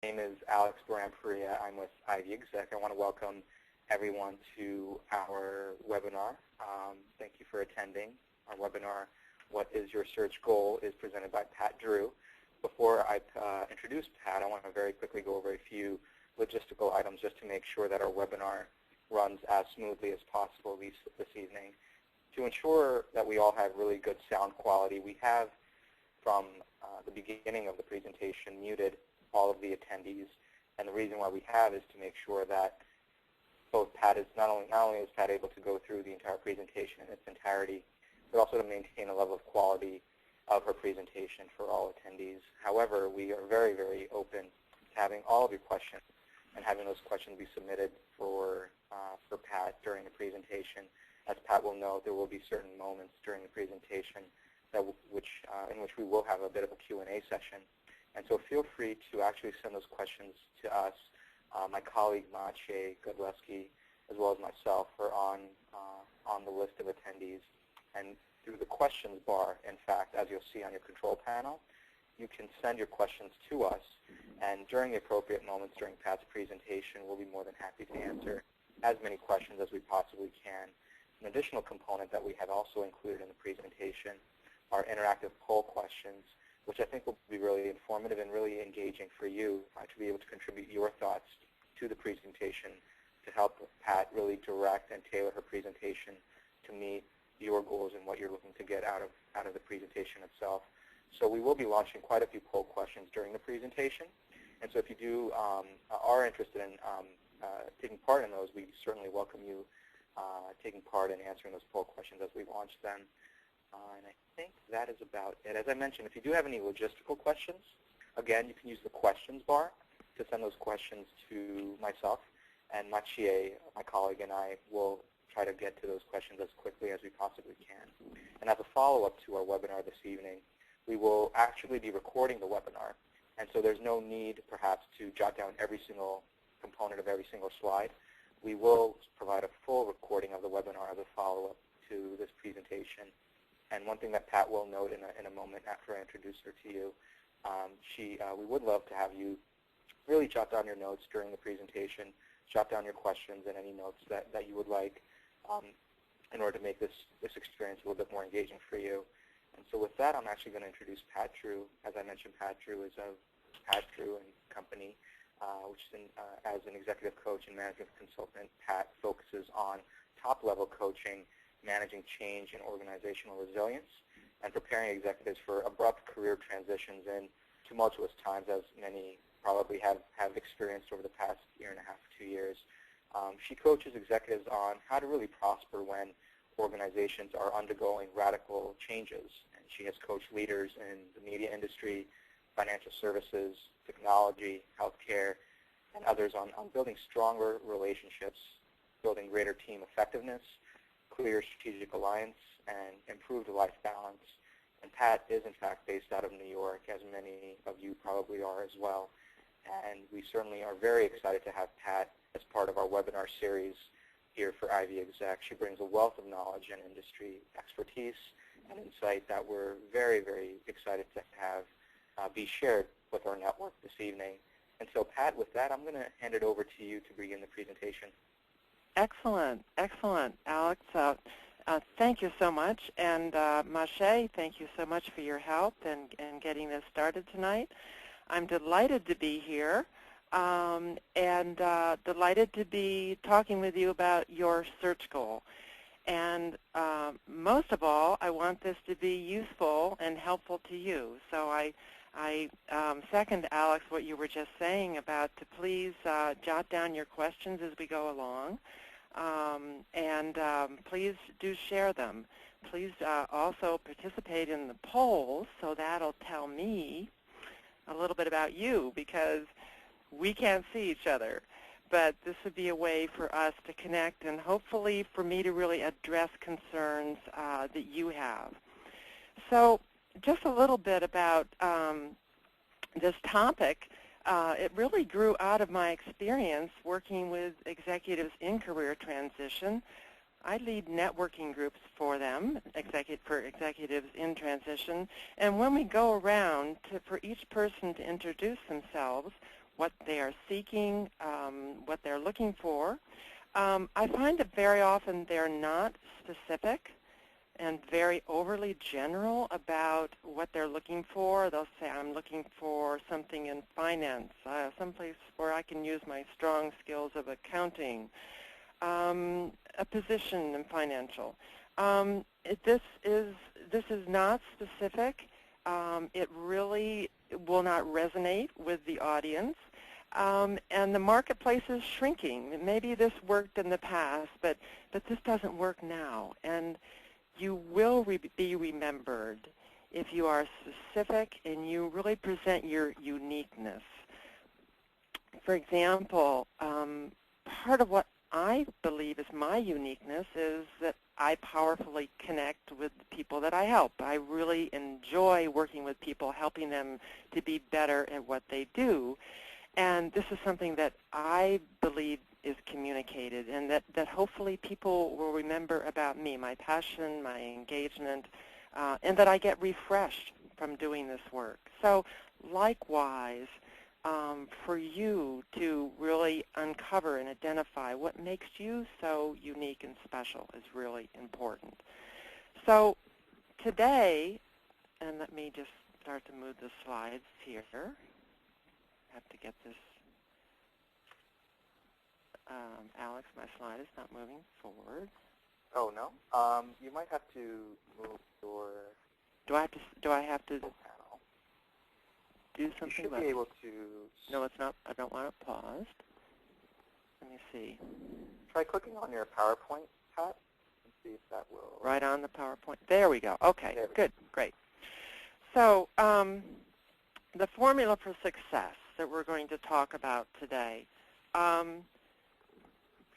name is Alex Baran-Perea. I'm with Ivy Exec. I want to welcome everyone to our webinar. Thank you for attending our webinar. What is Your Search Goal is presented by Pat Drew. Before I introduce Pat, I want to very quickly go over a few logistical items just to make sure that our webinar runs as smoothly as possible this evening. To ensure that we all have really good sound quality, we have from the beginning of the presentation muted all of the attendees, and the reason why we have is to make sure that both Pat is not only is Pat able to go through the entire presentation in its entirety, but also to maintain a level of quality of her presentation for all attendees. However, we are very, very open to having all of your questions and having those questions be submitted for Pat during the presentation. As Pat will know, there will be certain moments during the presentation in which we will have a bit of a Q&A session. And so feel free to actually send those questions to us. My colleague, Maciej Godleski, as well as myself, are on the list of attendees. And through the questions bar, in fact, as you'll see on your control panel, you can send your questions to us. And during the appropriate moments during Pat's presentation, we'll be more than happy to answer as many questions as we possibly can. An additional component that we have also included in the presentation are interactive poll questions, which I think will be really informative and really engaging for you to be able to contribute your thoughts to the presentation to help Pat really direct and tailor her presentation to meet your goals and what you're looking to get out of the presentation itself. So we will be launching quite a few poll questions during the presentation. And so if you are interested in taking part in those, we certainly welcome you taking part in answering those poll questions as we launch them. And I think that is about it. As I mentioned, if you do have any logistical questions, again, you can use the questions bar to send those questions to myself, and Maciej, my colleague, and I will try to get to those questions as quickly as we possibly can. And as a follow-up to our webinar this evening, we will actually be recording the webinar, and so there's no need, perhaps, to jot down every single component of every single slide. We will provide a full recording of the webinar as a follow-up to this presentation. And one thing that Pat will note in a moment after I introduce her to you, we would love to have you really jot down your notes during the presentation, jot down your questions and any notes that you would like in order to make this experience a little bit more engaging for you. And so with that, I'm actually going to introduce Pat Drew. As I mentioned, Pat Drew is of Pat Drew and Company, which is as an executive coach and management consultant, Pat focuses on top-level coaching, managing change and organizational resilience, and preparing executives for abrupt career transitions in tumultuous times, as many probably have experienced over the past year and a half, 2 years. She coaches executives on how to really prosper when organizations are undergoing radical changes. And she has coached leaders in the media industry, financial services, technology, healthcare, and others on building stronger relationships, building greater team effectiveness, clear strategic alliance, and improved life balance. And Pat is, in fact, based out of New York, as many of you probably are as well. And we certainly are very excited to have Pat as part of our webinar series here for Ivy Exec. She brings a wealth of knowledge and industry expertise and insight that we're very, very excited to have be shared with our network this evening. And so, Pat, with that, I'm going to hand it over to you to begin the presentation. Excellent, excellent, Alex. Thank you so much. And Maciej, thank you so much for your help in getting this started tonight. I'm delighted to be here and delighted to be talking with you about your search goal. And most of all, I want this to be useful and helpful to you. So I second, Alex, what you were just saying about to please jot down your questions as we go along. And please do share them. Please also participate in the polls, so that'll tell me a little bit about you, because we can't see each other. But this would be a way for us to connect and hopefully for me to really address concerns that you have. So just a little bit about this topic. It really grew out of my experience working with executives in career transition. I lead networking groups for them, for executives in transition. And when we go around for each person to introduce themselves, what they are seeking, what they're looking for. I find that very often they're not specific and very overly general about what they're looking for. They'll say, I'm looking for something in finance, someplace where I can use my strong skills of accounting, a position in financial. This is not specific. It really will not resonate with the audience. And the marketplace is shrinking. Maybe this worked in the past, but this doesn't work now. And you will be remembered if you are specific and you really present your uniqueness. For example, part of what I believe is my uniqueness is that I powerfully connect with the people that I help. I really enjoy working with people, helping them to be better at what they do. And this is something that I believe is communicated, and that hopefully people will remember about me, my passion, my engagement, and that I get refreshed from doing this work. So likewise, for you to really uncover and identify what makes you so unique and special is really important. So today, and let me just start to move the slides here. I have to get this. Alex, my slide is not moving forward. Oh no. You might have to move your. Do I have to panel. Do something? You should be able to. No, it's not. I don't want it paused. Let me see. Try clicking on your PowerPoint tab and see if that will. Right on the PowerPoint. There we go. Okay. There we Good. Great. So the formula for success that we're going to talk about today.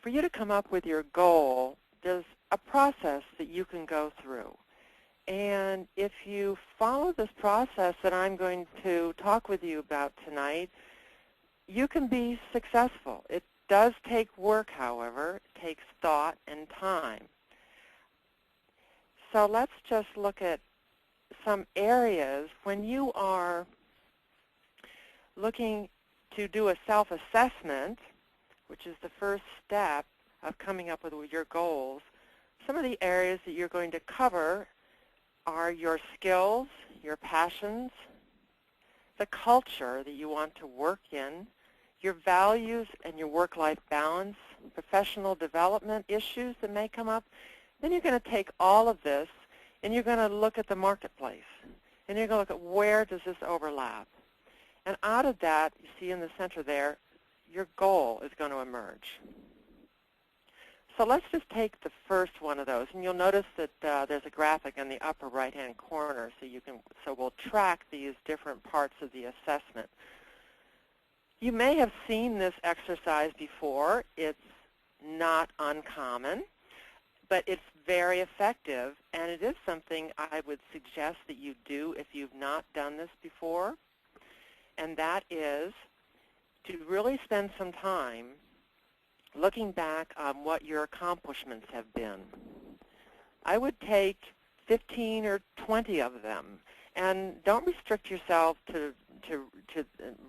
For you to come up with your goal, there's a process that you can go through. And if you follow this process that I'm going to talk with you about tonight, you can be successful. It does take work, however. It takes thought and time. So let's just look at some areas when you are looking to do a self-assessment, which is the first step of coming up with your goals. Some of the areas that you're going to cover are your skills, your passions, the culture that you want to work in, your values and your work-life balance, professional development issues that may come up. Then you're going to take all of this and you're going to look at the marketplace. And you're going to look at where does this overlap. And out of that, you see in the center there, your goal is going to emerge. So let's just take the first one of those, and you'll notice that there's a graphic in the upper right-hand corner, so we'll track these different parts of the assessment. You may have seen this exercise before. It's not uncommon, but it's very effective, and it is something I would suggest that you do if you've not done this before, and that is to really spend some time looking back on what your accomplishments have been. I would take 15 or 20 of them, and don't restrict yourself to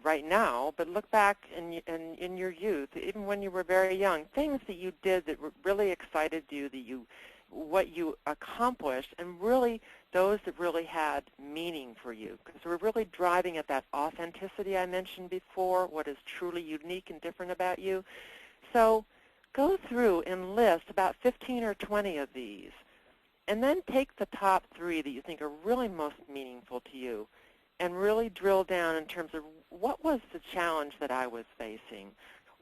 right now, but look back in your youth, even when you were very young, things that you did that really excited you, what you accomplished, and really those that really had meaning for you. Because we're really driving at that authenticity I mentioned before, what is truly unique and different about you. So go through and list about 15 or 20 of these, and then take the top 3 that you think are really most meaningful to you and really drill down in terms of what was the challenge that I was facing,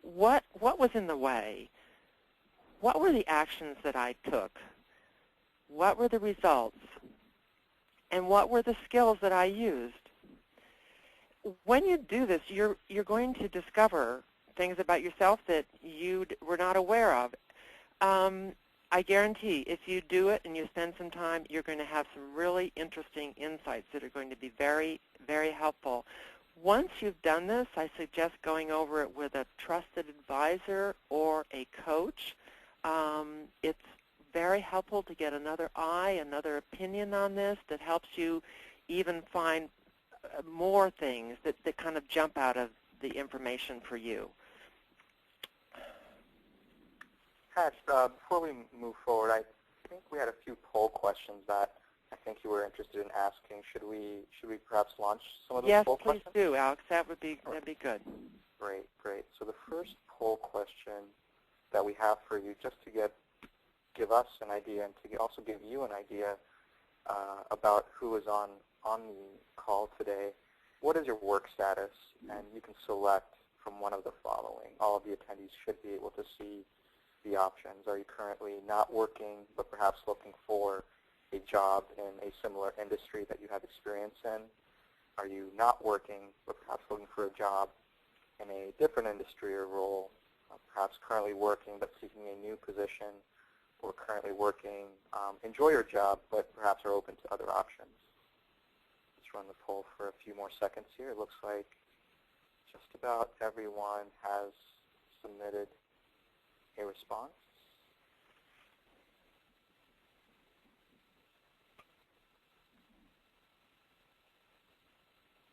what was in the way, what were the actions that I took, what were the results, and what were the skills that I used. When you do this, you're going to discover things about yourself that you were not aware of. I guarantee if you do it and you spend some time, you're going to have some really interesting insights that are going to be very, very helpful. Once you've done this, I suggest going over it with a trusted advisor or a coach. It's very helpful to get another eye, another opinion on this that helps you even find more things that kind of jump out of the information for you. Pat, before we move forward, I think we had a few poll questions that I think you were interested in asking. Should we perhaps launch some of those poll questions? Yes, please do, Alex. That'd be good. Great, great. So the first poll question that we have for you, just to give us an idea and to also give you an idea about who is on the call today. What is your work status? And you can select from one of the following. All of the attendees should be able to see the options. Are you currently not working, but perhaps looking for a job in a similar industry that you have experience in? Are you not working, but perhaps looking for a job in a different industry or role? Perhaps currently working, but seeking a new position, or currently working, enjoy your job, but perhaps are open to other options. Let's run the poll for a few more seconds here. It looks like just about everyone has submitted a response.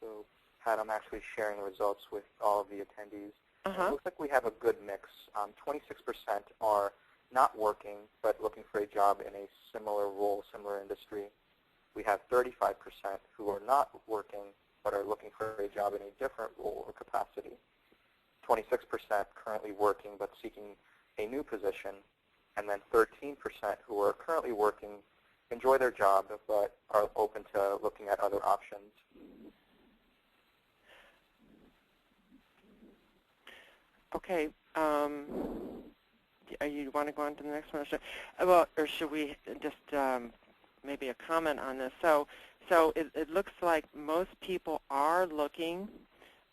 So, Pat, I'm actually sharing the results with all of the attendees. It looks like we have a good mix. 26% are not working, but looking for a job in a similar role, similar industry. We have 35% who are not working, but are looking for a job in a different role or capacity. 26% currently working, but seeking a new position. And then 13% who are currently working, enjoy their job, but are open to looking at other options. Okay. You want to go on to the next one? Or should we just maybe a comment on this? So it looks like most people are looking,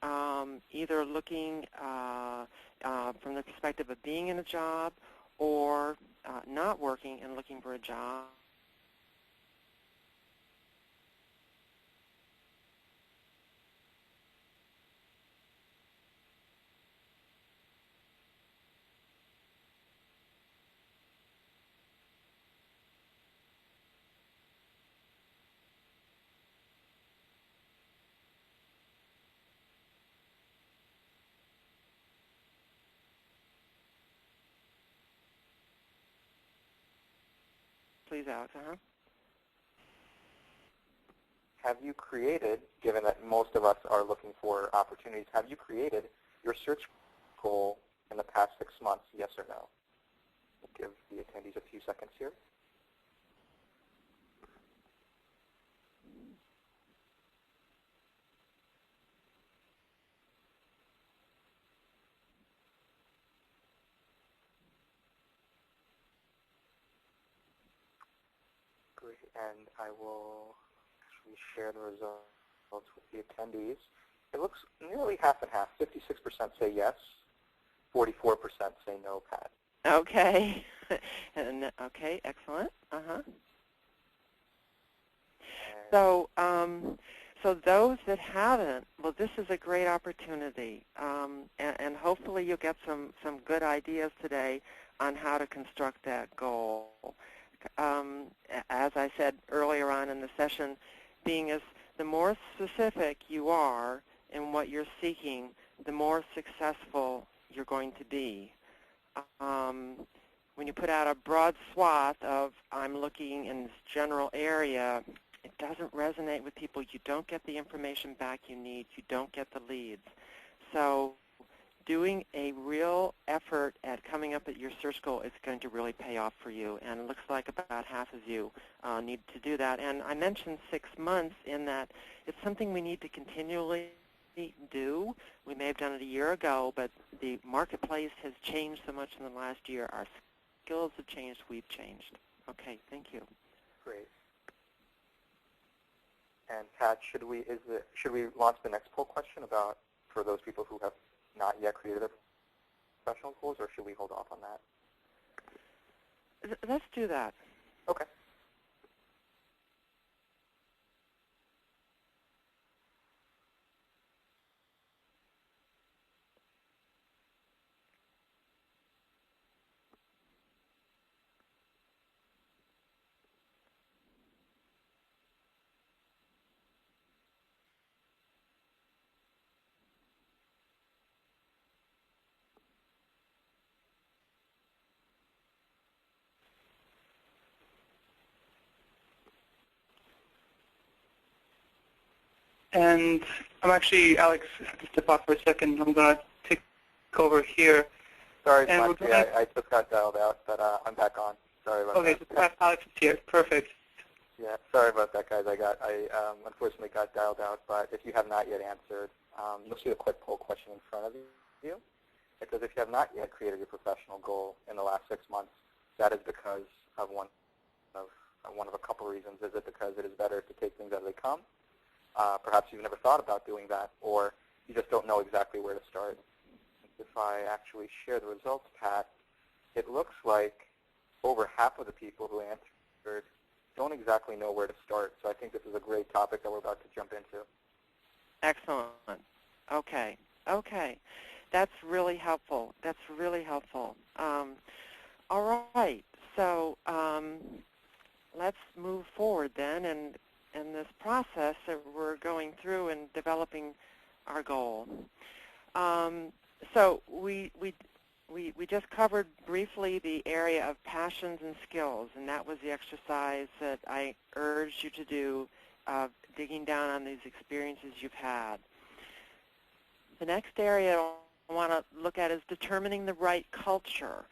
either looking from the perspective of being in a job or not working and looking for a job. Please, Alex. Have you created, given that most of us are looking for opportunities, have you created your search goal in the past 6 months, yes or no? We'll give the attendees a few seconds here. Great, and I will actually share the results with the attendees. It looks nearly half and half. 56% say yes, 44% say no, Pat. Okay. Okay, excellent. So those that haven't, well, this is a great opportunity, and hopefully you'll get some good ideas today on how to construct that goal. As I said earlier on in the session, the more specific you are in what you're seeking, the more successful you're going to be. When you put out a broad swath of I'm looking in this general area, it doesn't resonate with people. You don't get the information back you need. You don't get the leads. So doing a real effort at coming up with your search goal is going to really pay off for you, and it looks like about half of you need to do that. And I mentioned 6 months in that it's something we need to continually do. We may have done it a year ago, but the marketplace has changed so much in the last year. Our skills have changed. We've changed. Okay, thank you. Great. And Pat, should we launch the next poll question about for those people who have not yet created their professional goals, or should we hold off on that? Let's do that. Okay. And I'm actually, Alex, I have to step off for a second. I'm going to take over here. Sorry, Monty, I just got dialed out, but I'm back on. Sorry about that. Okay, so Alex is here. Perfect. Yeah, sorry about that, guys. I unfortunately got dialed out, but if you have not yet answered, you'll see a quick poll question in front of you. It says, if you have not yet created your professional goal in the last 6 months, that is because of one of a couple reasons. Is it because it is better to take things as they come? Perhaps you've never thought about doing that, or you just don't know exactly where to start. If I actually share the results, Pat, it looks like over half of the people who answered don't exactly know where to start. So I think this is a great topic that we're about to jump into. Excellent. Okay. Okay. That's really helpful. That's really helpful. All right. So let's move forward then in this process that we're going through and developing our goal. So we just covered briefly the area of passions and skills, and that was the exercise that I urged you to do, digging down on these experiences you've had. The next area I want to look at is determining the right culture.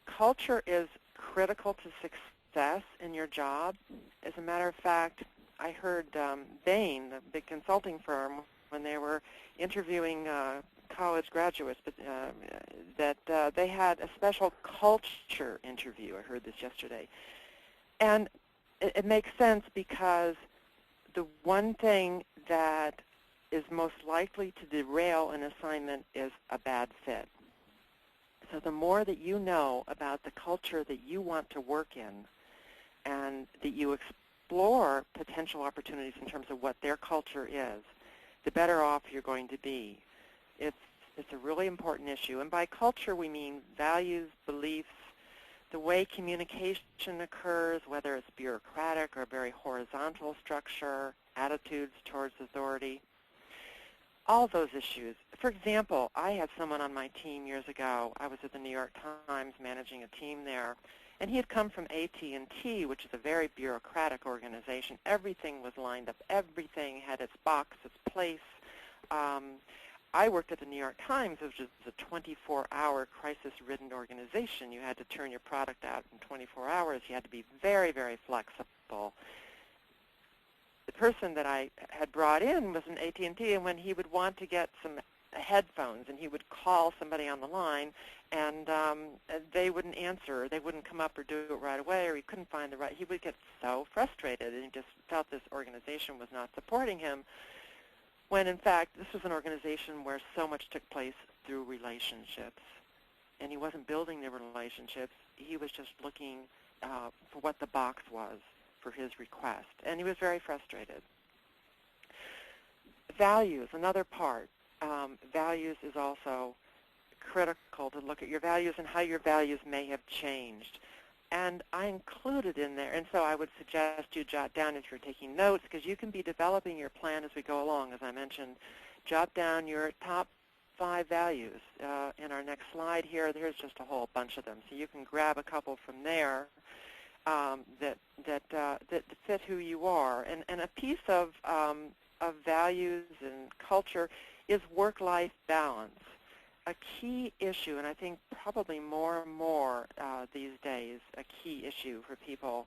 Culture is critical to success in your job. As a matter of fact, I heard Bain, the big consulting firm, when they were interviewing college graduates, that they had a special culture interview. I heard this yesterday. And it makes sense because the one thing that is most likely to derail an assignment is a bad fit. So the more that you know about the culture that you want to work in and that you explore potential opportunities in terms of what their culture is, the better off you're going to be. It's a really important issue. And by culture, we mean values, beliefs, the way communication occurs, whether it's bureaucratic or very horizontal structure, attitudes towards authority, all those issues. For example, I had someone on my team years ago. I was at the New York Times managing a team there, and he had come from AT&T, which is a very bureaucratic organization. Everything was lined up. Everything had its box, its place. I worked at the New York Times, which is a 24-hour crisis-ridden organization. You had to turn your product out in 24 hours. You had to be very, very flexible. The person that I had brought in was an AT&T, and when he would want to get some headphones, and he would call somebody on the line, and they wouldn't answer, or they wouldn't come up or do it right away, or he couldn't find the right, he would get so frustrated, and he just felt this organization was not supporting him, when in fact this was an organization where so much took place through relationships. And he wasn't building the relationships, he was just looking for what the box was for his request, and he was very frustrated. Values, another part. Values is also critical to look at your values and how your values may have changed. And I included in there, and so I would suggest you jot down if you're taking notes, because you can be developing your plan as we go along. As I mentioned, jot down your top 5 values. In our next slide here, there's just a whole bunch of them. So you can grab a couple from there that fit who you are. And a piece of values and culture is work-life balance. A key issue, and I think probably more and more these days, a key issue for people.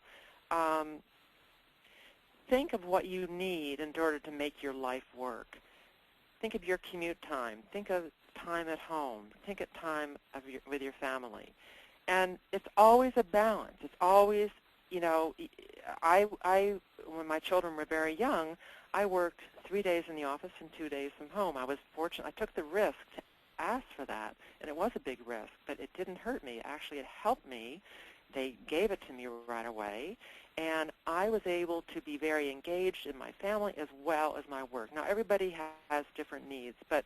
Think of what you need in order to make your life work. Think of your commute time. Think of time at home. Think of time with your family. And it's always a balance. It's always, you know, when my children were very young, I worked 3 days in the office and 2 days from home. I was fortunate. I took the risk to ask for that, and it was a big risk, but it didn't hurt me. Actually, it helped me. They gave it to me right away, and I was able to be very engaged in my family as well as my work. Now, everybody has different needs, but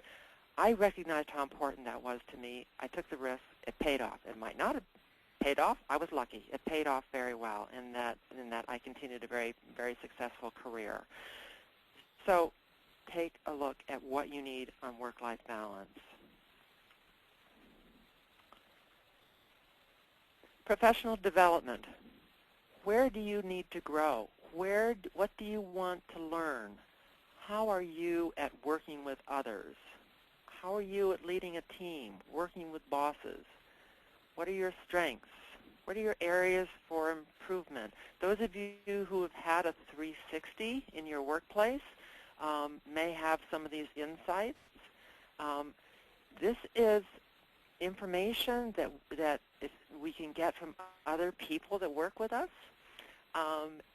I recognized how important that was to me. I took the risk. It paid off. It might not have paid off. I was lucky. It paid off very well in that I continued a very, very successful career. So take a look at what you need on work-life balance. Professional development. Where do you need to grow? What do you want to learn? how are you at working with others? How are you at leading a team, working with bosses? What are your strengths? What are your areas for improvement? Those of you who have had a 360 in your workplace may have some of these insights. This is information that we can get from other people that work with us.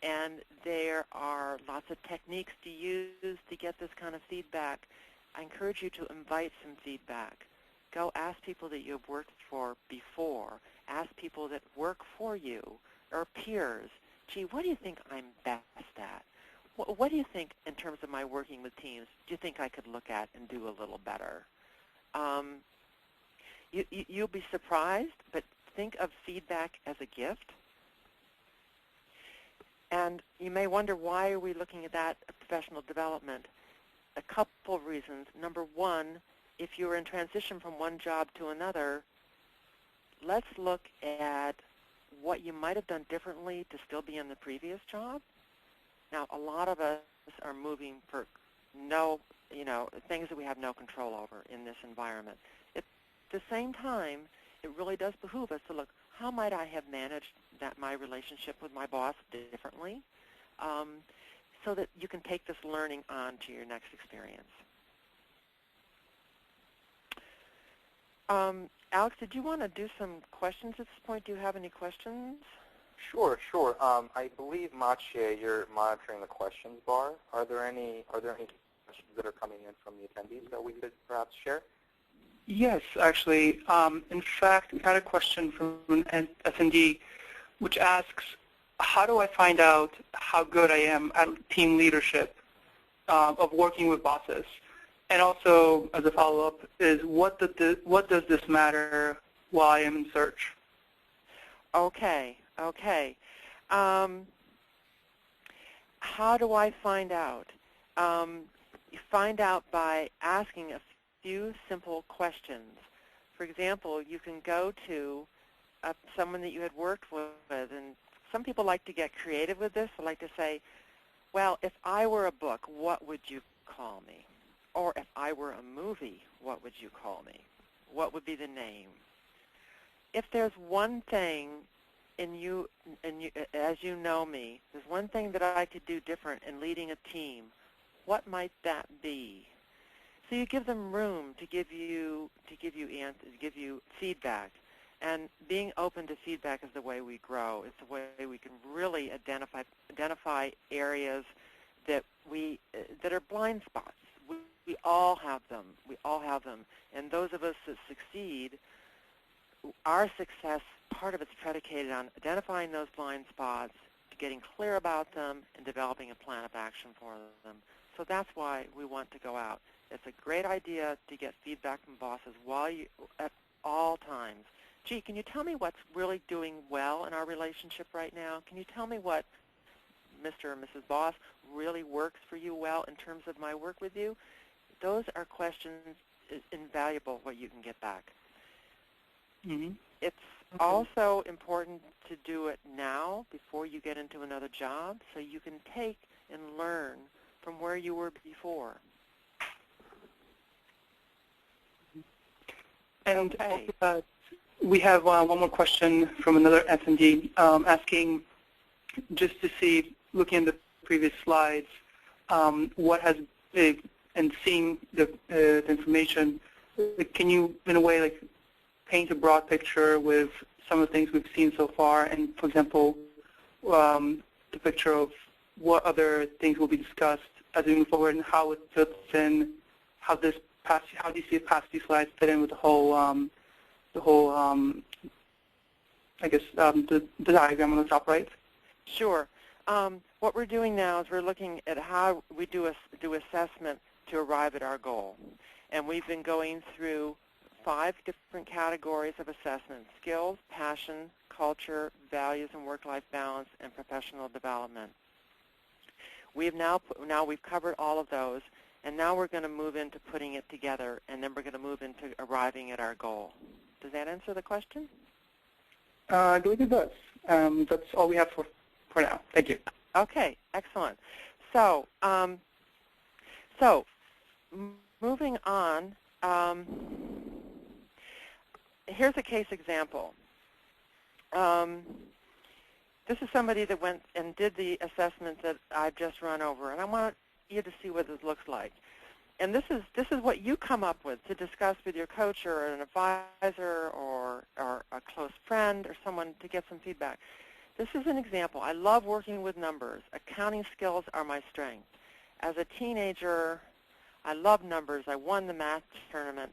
And there are lots of techniques to use to get this kind of feedback. I encourage you to invite some feedback. Go ask people that you've worked for before. Ask people that work for you or peers. Gee, what do you think I'm best at? What do you think in terms of my working with teams do you think I could look at and do a little better? You'll be surprised, but think of feedback as a gift. And you may wonder, why are we looking at that professional development? A couple of reasons. Number one, if you're in transition from one job to another, let's look at what you might have done differently to still be in the previous job. Now, a lot of us are moving for things that we have no control over in this environment. At the same time, it really does behoove us to look, how might I have managed my relationship with my boss differently, so that you can take this learning on to your next experience. Alex, did you want to do some questions at this point? Do you have any questions? Sure. I believe, Maciej, you're monitoring the questions bar. Are there any questions that are coming in from the attendees that we could perhaps share? Yes, actually. In fact, we had a question from an attendee which asks, how do I find out how good I am at team leadership of working with bosses? And also, as a follow-up, is what does this matter while I am in search? Okay. How do I find out? You find out by asking a few simple questions. For example, you can go to someone that you had worked with, and some people like to get creative with this. They like to say, well, if I were a book, what would you call me? Or if I were a movie, what would you call me? What would be the name? If there's one thing as you know me, there's one thing that I could do different in leading a team, what might that be? So you give them room to give you answers, give you feedback. And being open to feedback is the way we grow. It's the way we can really identify areas that are blind spots. We all have them. And those of us that succeed, our success, part of it's predicated on identifying those blind spots, getting clear about them, and developing a plan of action for them. So that's why we want to go out. It's a great idea to get feedback from bosses at all times. Gee, can you tell me what's really doing well in our relationship right now? Can you tell me what, Mr. or Mrs. Boss, really works for you well in terms of my work with you? Those are questions. It's invaluable what you can get back. Mm-hmm. It's also important to do it now before you get into another job, so you can take and learn from where you were before. And okay. We have one more question from another attendee asking, just to see, looking at the previous slides, what has, and seeing the information, can you, in a way, paint a broad picture with some of the things we've seen so far, and, for example, the picture of what other things will be discussed as we move forward, and how it fits in, how do you see past these slides fit in with the whole the diagram on the top right? Sure. What we're doing now is we're looking at how we do assessment to arrive at our goal. And we've been going through 5 different categories of assessment: skills, passion, culture, values and work-life balance, and professional development. We've we've covered all of those, and now we're going to move into putting it together, and then we're going to move into arriving at our goal. Does that answer the question? I believe it does. That's all we have for now. Thank you. Okay, excellent. So, So, moving on, here's a case example. This is somebody that went and did the assessment that I've just run over, and I want you to see what this looks like. And this is what you come up with to discuss with your coach or an advisor or a close friend or someone to get some feedback. This is an example. I love working with numbers. Accounting skills are my strength. As a teenager, I love numbers. I won the math tournament.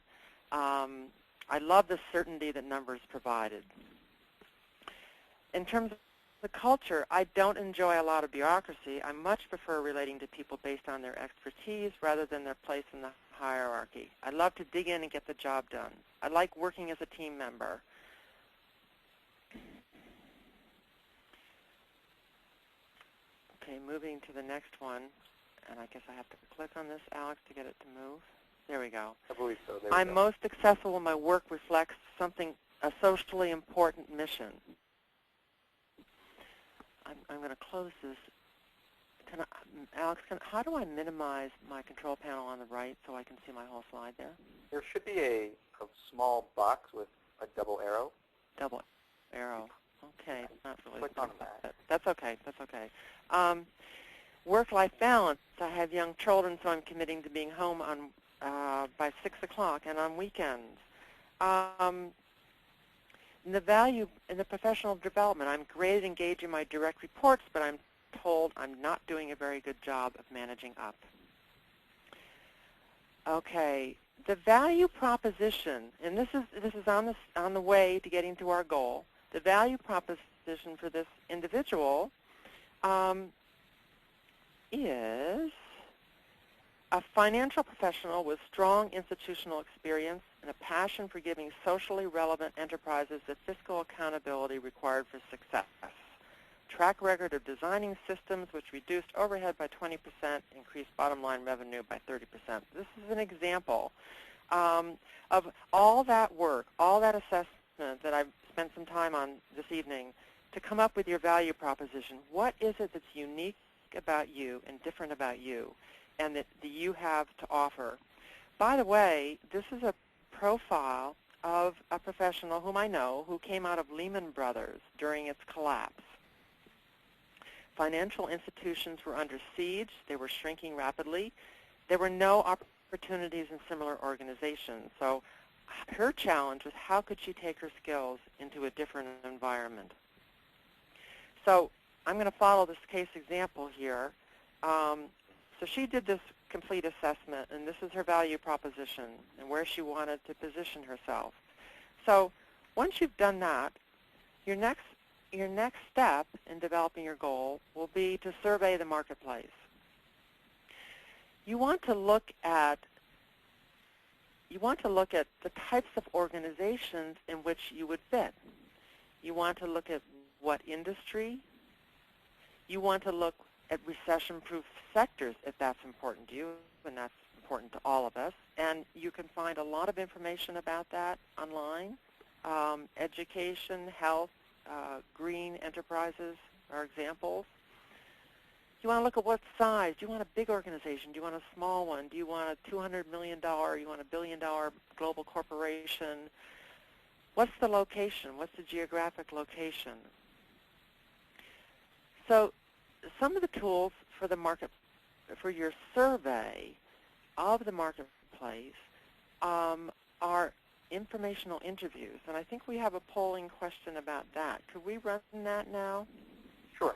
I love the certainty that numbers provided. In terms of the culture, I don't enjoy a lot of bureaucracy. I much prefer relating to people based on their expertise rather than their place in the hierarchy. I love to dig in and get the job done. I like working as a team member. Okay, moving to the next one, and I guess I have to click on this, Alex, to get it to move. There we go. I believe so. There I'm most successful when my work reflects a socially important mission. I'm going to close this. Alex, how do I minimize my control panel on the right so I can see my whole slide there? There should be a small box with a double arrow. Double arrow. Okay, not really. Click on that. That's okay. That's okay. Work-life balance. I have young children, so I'm committing to being home on by 6 o'clock and on weekends. In the value in the professional development, I'm great at engaging my direct reports, but I'm told I'm not doing a very good job of managing up. Okay, the value proposition, and this is on the way to getting to our goal. The value proposition for this individual is a financial professional with strong institutional experience and a passion for giving socially relevant enterprises the fiscal accountability required for success. Track record of designing systems which reduced overhead by 20%, increased bottom line revenue by 30%. This is an example of all that work, all that assessment that I've spent some time on this evening to come up with your value proposition. What is it that's unique about you and different about you and that you have to offer? By the way, this is a profile of a professional whom I know who came out of Lehman Brothers during its collapse. Financial institutions were under siege. They were shrinking rapidly. There were no opportunities in similar organizations. So her challenge was how could she take her skills into a different environment. So I'm going to follow this case example here. So she did this complete assessment, and this is her value proposition and where she wanted to position herself. So once you've done that, your next step in developing your goal will be to survey the marketplace. You want to look at the types of organizations in which you would fit. You want to look at what industry. You want to look at recession-proof sectors if that's important to you, and that's important to all of us. And you can find a lot of information about that online. Education, health, green enterprises are examples. You want to look at what size. Do you want a big organization? Do you want a small one? Do you want a $200 million? You want a $1 billion global corporation? What's the location? What's the geographic location? So some of the tools for the market, for your survey of the marketplace are informational interviews. And I think we have a polling question about that. Could we run that now? Sure.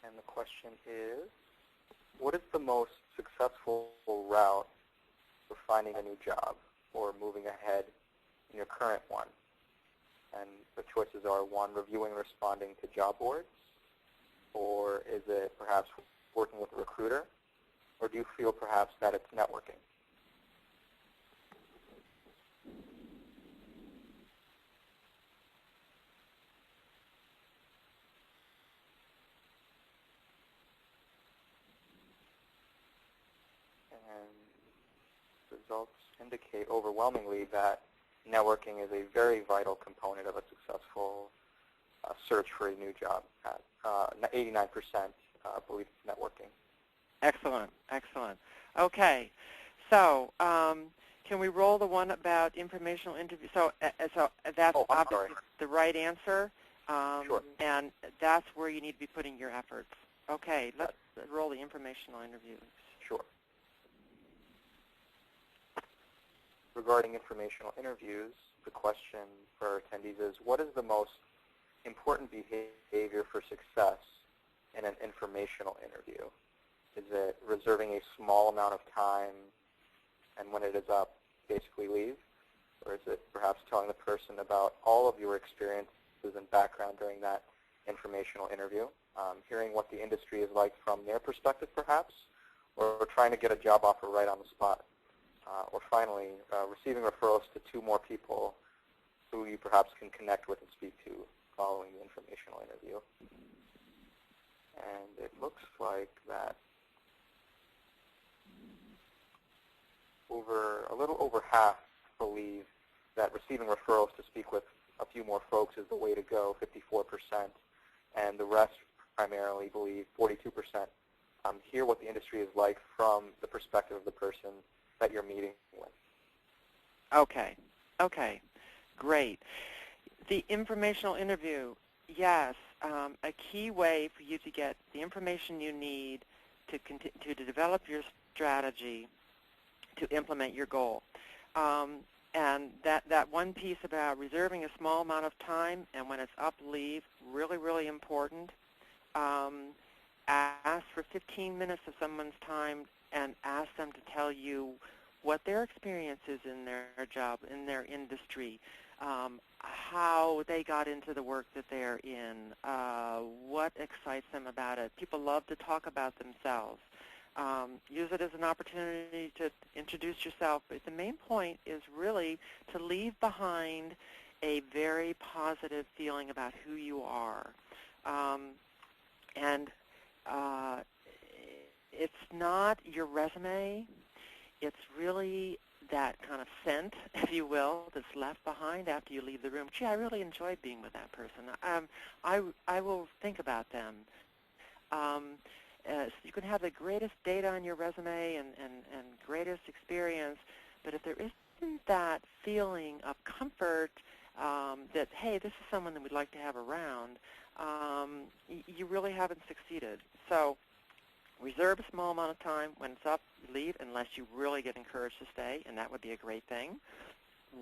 And the question is, what is the most successful route for finding a new job or moving ahead in your current one? And the choices are, 1, reviewing and responding to job boards, or is it perhaps working with a recruiter, or do you feel perhaps that it's networking? And results indicate overwhelmingly that networking is a very vital component of a successful search for a new job. 89% believe it's networking. Excellent, excellent. Okay, so can we roll the one about informational interview? So that's obviously the right answer, Sure. and that's where you need to be putting your efforts. Okay, let's roll the informational interviews. Sure. Regarding informational interviews, the question for our attendees is, what is the most important behavior for success in an informational interview? Is it reserving a small amount of time and when it is up, basically leave? Or is it perhaps telling the person about all of your experiences and background during that informational interview, hearing what the industry is like from their perspective perhaps, or trying to get a job offer right on the spot? Or finally, receiving referrals to 2 more people who you perhaps can connect with and speak to following the informational interview. And it looks like that a little over half believe that receiving referrals to speak with a few more folks is the way to go, 54%, and the rest primarily believe, 42%, hear what the industry is like from the perspective of the person that you're meeting with. Okay, okay, great. The informational interview, yes, a key way for you to get the information you need to develop your strategy to implement your goal. And that one piece about reserving a small amount of time and when it's up, leave, really, really important. Ask for 15 minutes of someone's time and ask them to tell you what their experience is in their job, in their industry, how they got into the work that they're in, what excites them about it. People love to talk about themselves. Use it as an opportunity to introduce yourself, but the main point is really to leave behind a very positive feeling about who you are. And it's not your resume. It's really that kind of scent, if you will, that's left behind after you leave the room. Gee, I really enjoyed being with that person. I will think about them. So you can have the greatest data on your resume and greatest experience, but if there isn't that feeling of comfort that, hey, this is someone that we'd like to have around, you really haven't succeeded. So reserve a small amount of time. When it's up, leave unless you really get encouraged to stay, and that would be a great thing.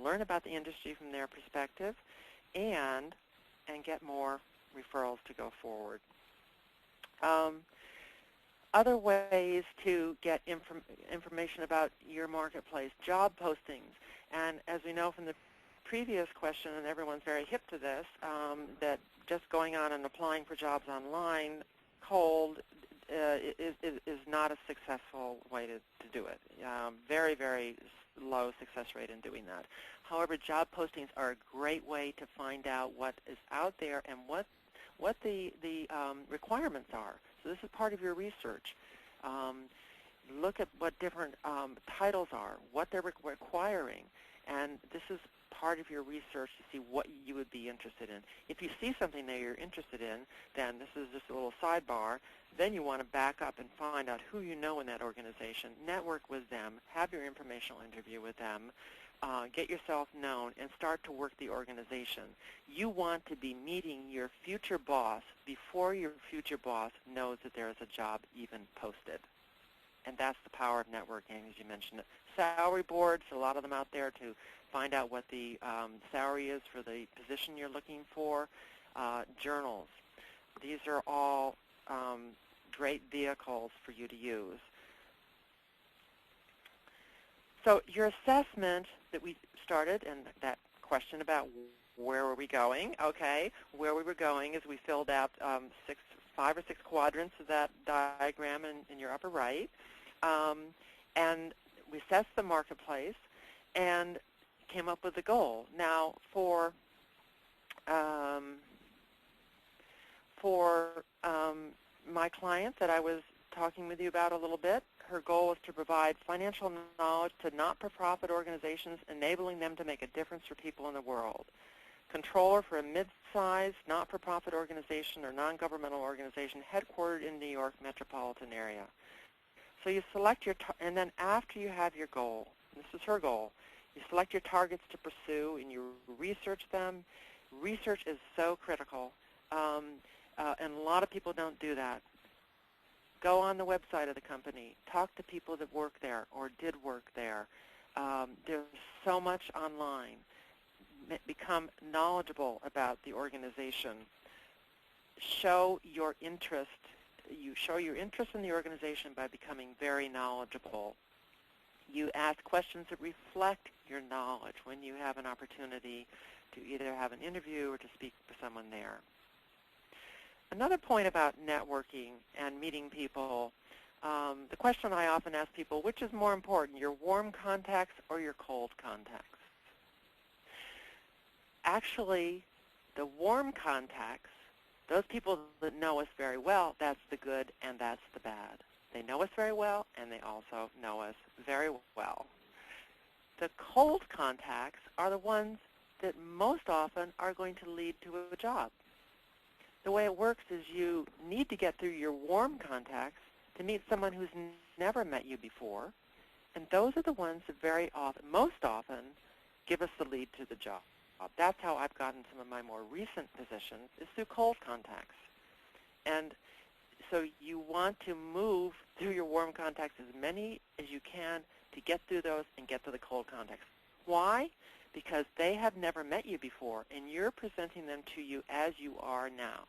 Learn about the industry from their perspective and get more referrals to go forward. Other ways to get information about your marketplace, job postings. And as we know from the previous question, and everyone's very hip to this, that just going on and applying for jobs online cold is not a successful way to do it. Very, very low success rate in doing that. However, job postings are a great way to find out what is out there and what the requirements are. So this is part of your research. Look at what different titles are, what they're requiring, and this is part of your research to see what you would be interested in. If you see something that you're interested in, then this is just a little sidebar, then you want to back up and find out who you know in that organization, network with them, have your informational interview with them, get yourself known, and start to work the organization. You want to be meeting your future boss before your future boss knows that there is a job even posted. And that's the power of networking, as you mentioned. Salary boards, a lot of them out there to find out what the salary is for the position you're looking for. Journals. These are all great vehicles for you to use. So your assessment that we started, and that question about where were we going, okay, where we were going is we filled out 5 or 6 quadrants of that diagram in your upper right, and we assessed the marketplace and came up with a goal. Now, for my client that I was talking with you about a little bit, her goal is to provide financial knowledge to not-for-profit organizations, enabling them to make a difference for people in the world. controller for a mid-sized, not-for-profit organization or non-governmental organization headquartered in New York metropolitan area. So you select your, and then after you have your goal, and this is her goal, you select your targets to pursue and you research them. Research is so critical, and a lot of people don't do that. Go on the website of the company. Talk to people that work there or did work there. There's so much online. Become knowledgeable about the organization. Show your interest. You show your interest in the organization by becoming very knowledgeable. You ask questions that reflect your knowledge when you have an opportunity to either have an interview or to speak to someone there. Another point about networking and meeting people, the question I often ask people, which is more important, your warm contacts or your cold contacts? Actually, the warm contacts, those people that know us very well, that's the good and that's the bad. They know us very well and they also know us very well. The cold contacts are the ones that most often are going to lead to a job. The way it works is you need to get through your warm contacts to meet someone who's never met you before, and those are the ones that very often, most often, give us the lead to the job. That's how I've gotten some of my more recent positions, is through cold contacts. And so you want to move through your warm contacts as many as you can to get through those and get to the cold contacts. Why? Because they have never met you before, and you're presenting them to you as you are now.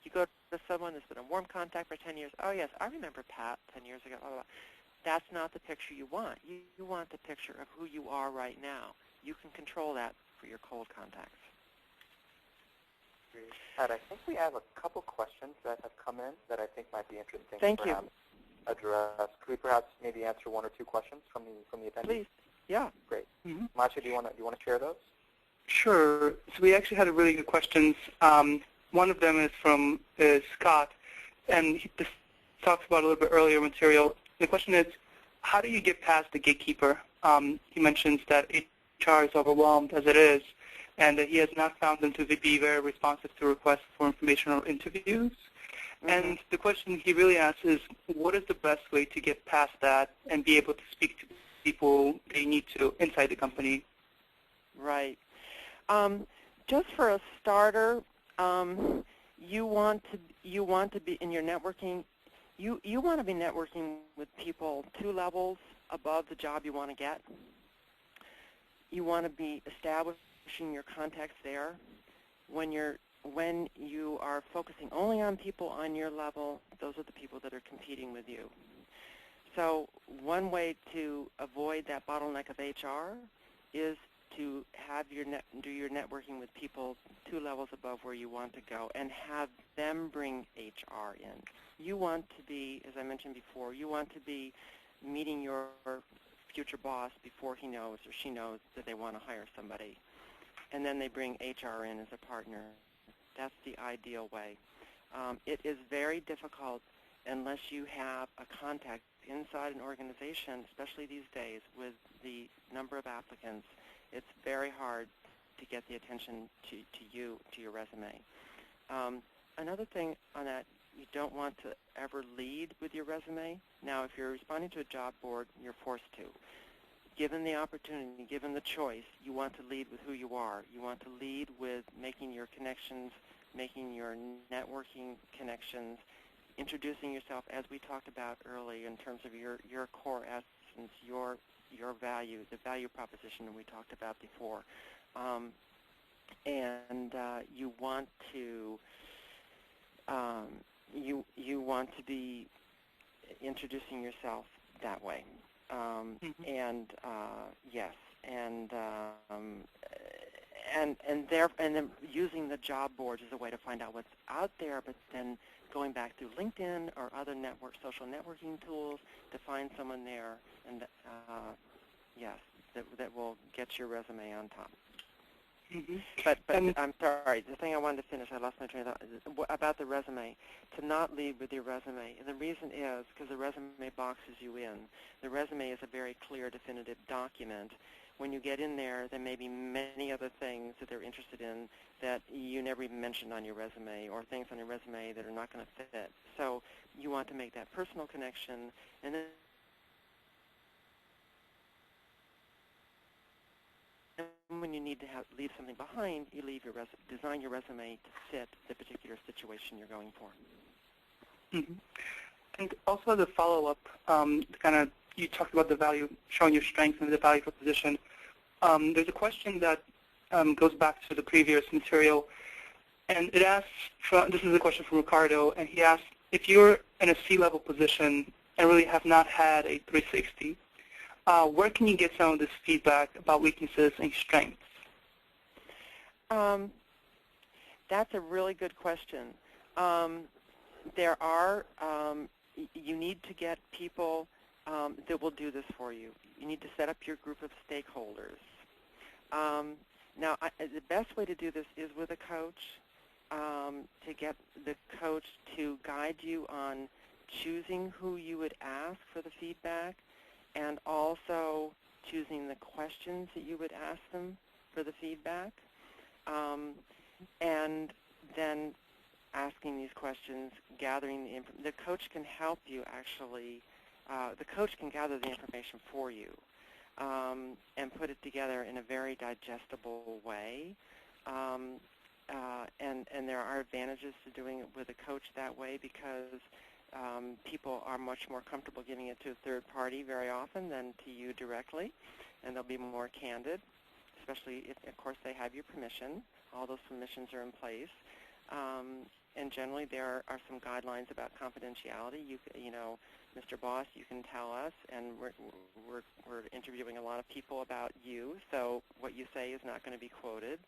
You go to someone that's been in warm contact for 10 years. Oh, yes, I remember Pat 10 years ago. Blah, blah, blah. That's not the picture you want. You want the picture of who you are right now. You can control that for your cold contacts. Pat, I think we have a couple questions that have come in that I think might be interesting Thank to perhaps address. Could we perhaps maybe answer one or two questions from the attendees? Please. Yeah. Great. Masha, do you want to share those? Sure. So we actually had really good questions. One of them is from Scott, and he just talks about a little bit earlier material. The question is, how do you get past the gatekeeper? He mentions that HR is overwhelmed as it is, and that he has not found them to be very responsive to requests for information or interviews. And the question he really asks is, what is the best way to get past that and be able to speak to people they need to inside the company? Right. Just for a starter, you want to be in your networking. You want to be networking with people 2 levels above the job you want to get. You want to be establishing your contacts there. When you are focusing only on people on your level, those are the people that are competing with you. So one way to avoid that bottleneck of HR is to have do your networking with people 2 levels above where you want to go and have them bring HR in. You want to be, as I mentioned before, you want to be meeting your future boss before he knows or she knows that they want to hire somebody. And then they bring HR in as a partner. That's the ideal way. It is very difficult unless you have a contact inside an organization, especially these days with the number of applicants. It's very hard to get the attention to your resume. Another thing on that, you don't want to ever lead with your resume. Now, if you're responding to a job board, you're forced to. Given the opportunity, given the choice, you want to lead with who you are. You want to lead with making your connections, making your networking connections, introducing yourself, as we talked about earlier, in terms of your core essence, your value, the value proposition that we talked about before. You want to you want to be introducing yourself that way. Yes, and then using the job boards as a way to find out what's out there, but then going back through LinkedIn or other social networking tools to find someone there, and yes, that will get your resume on top. But I'm sorry, the thing I wanted to finish, I lost my train of thought, about the resume, to not lead with your resume. And the reason is because the resume boxes you in. The resume is a very clear, definitive document. when you get in there, there may be many other things that they're interested in that you never even mentioned on your resume, or things on your resume that are not going to fit. So you want to make that personal connection, and then when you need to leave something behind, you design your resume to fit the particular situation you're going for. Mm-hmm. And also as a follow-up, you talked about the value, showing your strengths and the value proposition. There's a question that goes back to the previous material, and it asks, this is a question from Ricardo, and he asks, if you're in a C-level position and really have not had a 360, where can you get some of this feedback about weaknesses and strengths? That's a really good question. You need to get people that will do this for you. You need to set up your group of stakeholders. Now, the best way to do this is with a coach, to get the coach to guide you on choosing who you would ask for the feedback, and also choosing the questions that you would ask them for the feedback, and then asking these questions, gathering the information. The coach can help you actually. The coach can gather the information for you and put it together in a very digestible way. And there are advantages to doing it with a coach that way, because people are much more comfortable giving it to a third party very often than to you directly, and they'll be more candid, especially if, of course, they have your permission. All those permissions are in place. And generally, there are some guidelines about confidentiality. You know, Mr. Boss, you can tell us, and we're interviewing a lot of people about you, so what you say is not going to be quoted.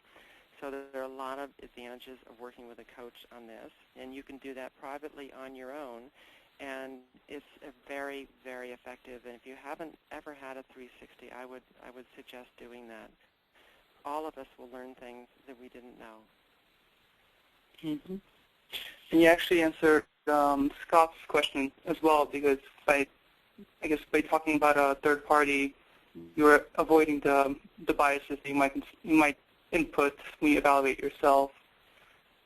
So there are a lot of advantages of working with a coach on this, and you can do that privately on your own, and it's very, very effective. And if you haven't ever had a 360, I would suggest doing that. All of us will learn things that we didn't know. Mm-hmm. And you actually answered Scott's question as well, because by talking about a third party, you're avoiding the biases that you might input when you evaluate yourself.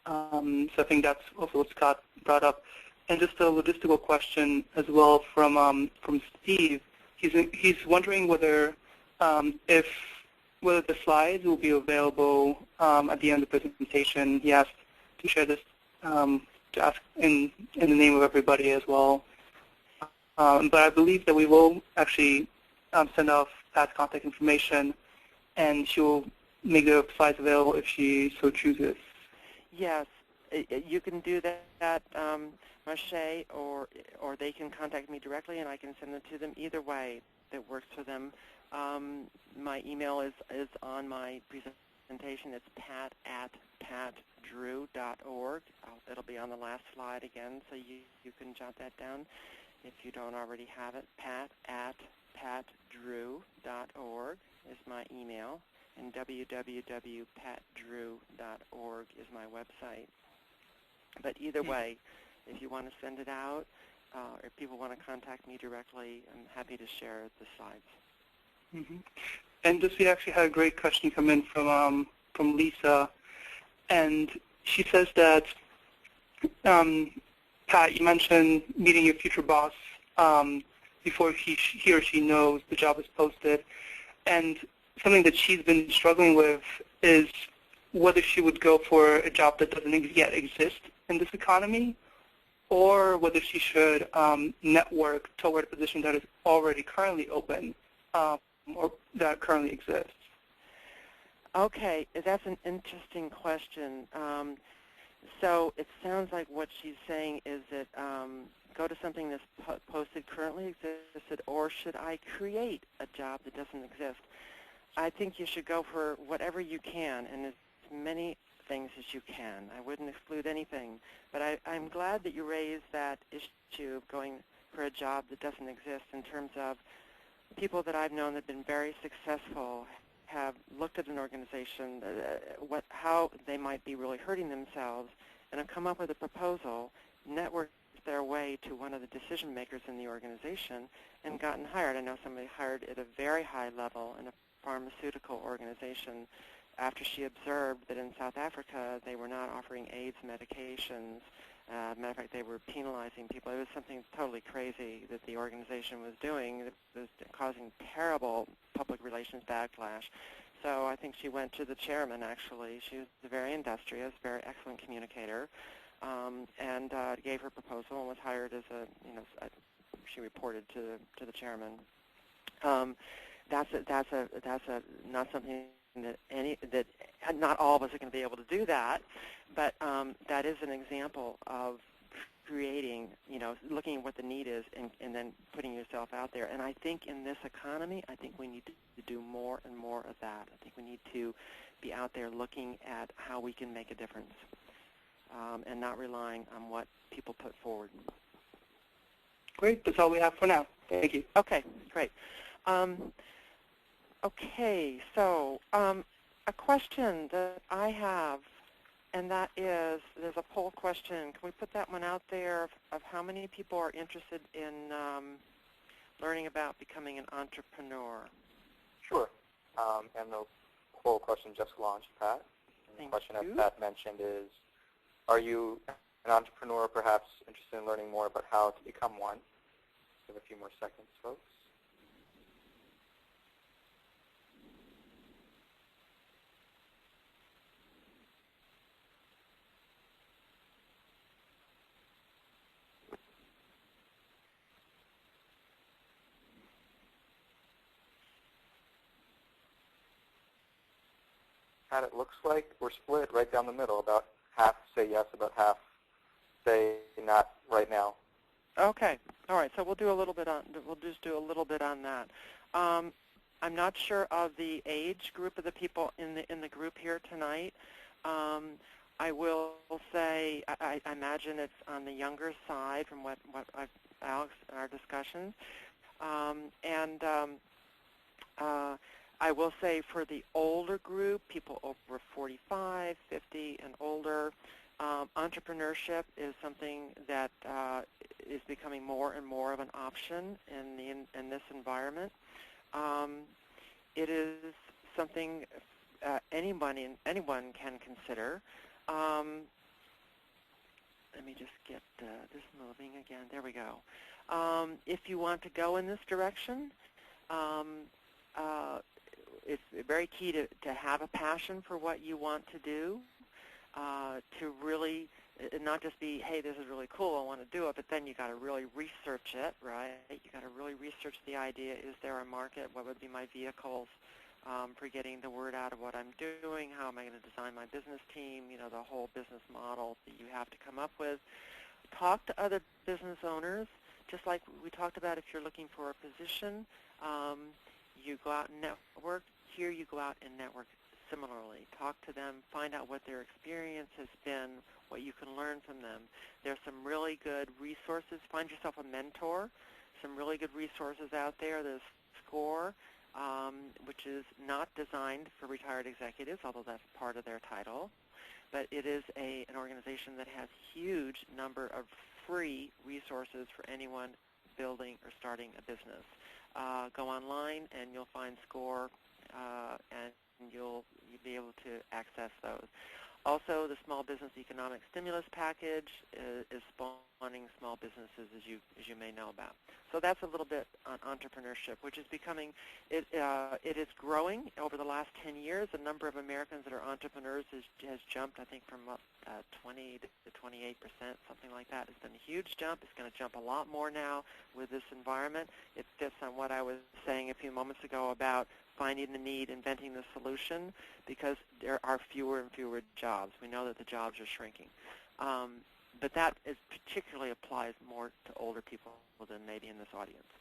So I think that's also what Scott brought up. And just a logistical question as well from Steve. He's wondering whether the slides will be available at the end of the presentation. He asked to share this to ask in the name of everybody as well. But I believe that we will actually send off Pat's contact information, and she'll make the slides available if she so chooses. Yes, you can do that, Marche, or they can contact me directly, and I can send them to them. Either way that works for them. My email is on my presentation. It's pat@patdrew.org. It'll be on the last slide again, so you can jot that down if you don't already have it. pat@patdrew.org is my email, and www.patdrew.org is my website. But either way, if you want to send it out, or if people want to contact me directly, I'm happy to share the slides. Mm-hmm. And we actually had a great question come in from Lisa, and she says that, Pat, you mentioned meeting your future boss before he or she knows the job is posted, and something that she's been struggling with is whether she would go for a job that doesn't yet exist in this economy, or whether she should network toward a position that is already currently open, or that currently exists. Okay, that's an interesting question. So it sounds like what she's saying is that go to something that's posted currently existed, or should I create a job that doesn't exist? I think you should go for whatever you can, and as many things as you can. I wouldn't exclude anything, but I'm glad that you raised that issue of going for a job that doesn't exist, in terms of people that I've known that have been very successful have looked at an organization, how they might be really hurting themselves, and have come up with a proposal, networked their way to one of the decision makers in the organization, and gotten hired. I know somebody hired at a very high level in a pharmaceutical organization after she observed that in South Africa they were not offering AIDS medications. Matter of fact, they were penalizing people. It was something totally crazy that the organization was doing that was causing terrible public relations backlash. So I think she went to the chairman, actually. She was very industrious, very excellent communicator, and gave her proposal and was hired as she reported to the chairman. That's not something that not all of us are going to be able to do that, but that is an example of creating, looking at what the need is and then putting yourself out there. And I think in this economy, I think we need to do more and more of that. I think we need to be out there looking at how we can make a difference and not relying on what people put forward. Great. That's all we have for now. Thank you. Okay, great. Okay, so a question that I have, and that is, there's a poll question. Can we put that one out there of how many people are interested in learning about becoming an entrepreneur? Sure. And the poll question just launched, Pat. And the question, as Pat mentioned, is, are you an entrepreneur, perhaps interested in learning more about how to become one? Give a few more seconds, folks. Pat, it looks like we're split right down the middle. About half say yes, about half say not right now. Okay. All right. So we'll do a little bit on. We'll just do a little bit on that. I'm not sure of the age group of the people in the group here tonight. I will say I imagine it's on the younger side from what Alex and our discussions, and I will say for the older group, people over 45, 50, and older, entrepreneurship is something that is becoming more and more of an option in this environment. It is something anyone can consider. Let me just get this moving again. There we go. If you want to go in this direction, it's very key to have a passion for what you want to do, to really not just be, hey, this is really cool, I want to do it, but then you got to really research it, right? You got to really research the idea. Is there a market? What would be my vehicles for getting the word out of what I'm doing? How am I going to design my business team? The whole business model that you have to come up with. Talk to other business owners, just like we talked about if you're looking for a position. You go out and network. Here you go out and network similarly. Talk to them, find out what their experience has been, what you can learn from them. There's some really good resources. Find yourself a mentor. Some really good resources out there. There's SCORE, which is not designed for retired executives, although that's part of their title. But it is an organization that has huge number of free resources for anyone building or starting a business. Go online and you'll find SCORE, and you'll be able to access those. Also, the Small Business Economic Stimulus Package is spawning small businesses, as you may know about. So that's a little bit on entrepreneurship, which is becoming, it is growing over the last 10 years. The number of Americans that are entrepreneurs has jumped, I think, from 20 to 28%, something like that. It's been a huge jump. It's going to jump a lot more now with this environment. It fits on what I was saying a few moments ago about finding the need, inventing the solution, because there are fewer and fewer jobs. We know that the jobs are shrinking. But that particularly applies more to older people than maybe in this audience.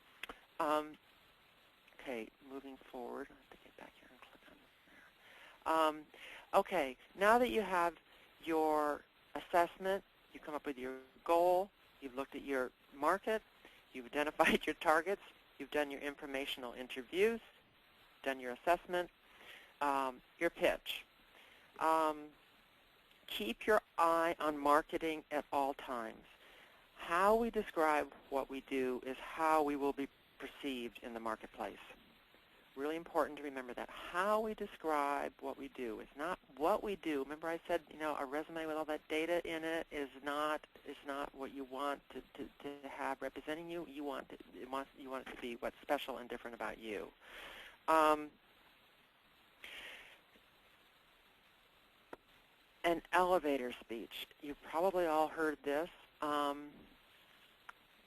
Okay, moving forward. I have to get back here and click on there. Okay, now that you have your assessment, you come up with your goal, you've looked at your market, you've identified your targets, you've done your informational interviews, done your assessment, your pitch. Keep your eye on marketing at all times. How we describe what we do is how we will be perceived in the marketplace. really important to remember that. How we describe what we do is not what we do. Remember I said, a resume with all that data in it is not what you want to have representing you. You want it to be what's special and different about you. An elevator speech. You've probably all heard this.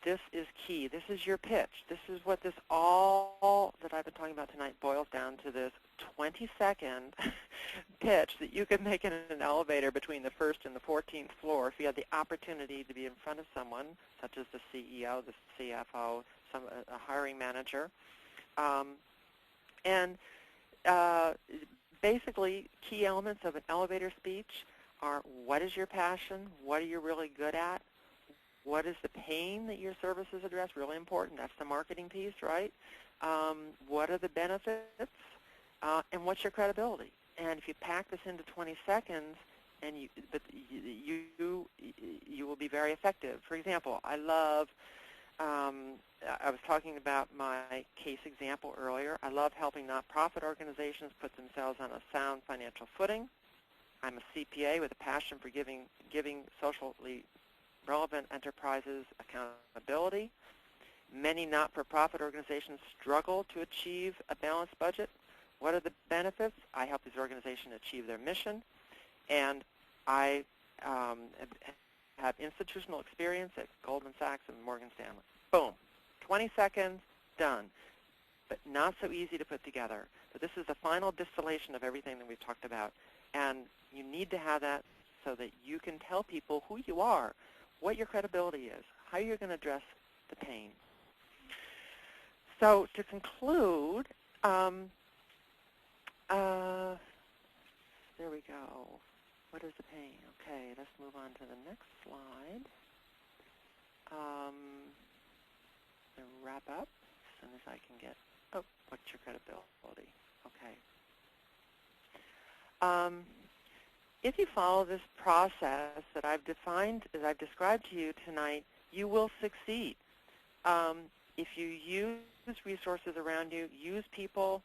This is key. This is your pitch. This is what this all that I've been talking about tonight boils down to, this 20-second pitch that you could make in an elevator between the 1st and the 14th floor if you had the opportunity to be in front of someone, such as the CEO, the CFO, a hiring manager. Basically, key elements of an elevator speech are: what is your passion? What are you really good at? What is the pain that your services address? Really important. That's the marketing piece, right? What are the benefits? And what's your credibility? And if you pack this into 20 seconds, you will be very effective. For example, I was talking about my case example earlier. I love helping nonprofit organizations put themselves on a sound financial footing. I'm a CPA with a passion for giving socially relevant enterprises accountability. Many not-for-profit organizations struggle to achieve a balanced budget. What are the benefits? I help these organizations achieve their mission, and I have institutional experience at Goldman Sachs and Morgan Stanley. Boom. 20 seconds, done. But not so easy to put together. But this is the final distillation of everything that we've talked about. And you need to have that so that you can tell people who you are, what your credibility is, how you're going to address the pain. So to conclude, there we go. What is the pain? Okay, let's move on to the next slide. To wrap up as soon as I can get, what's your credibility? Okay. If you follow this process that I've defined, as I've described to you tonight, you will succeed. If you use resources around you, use people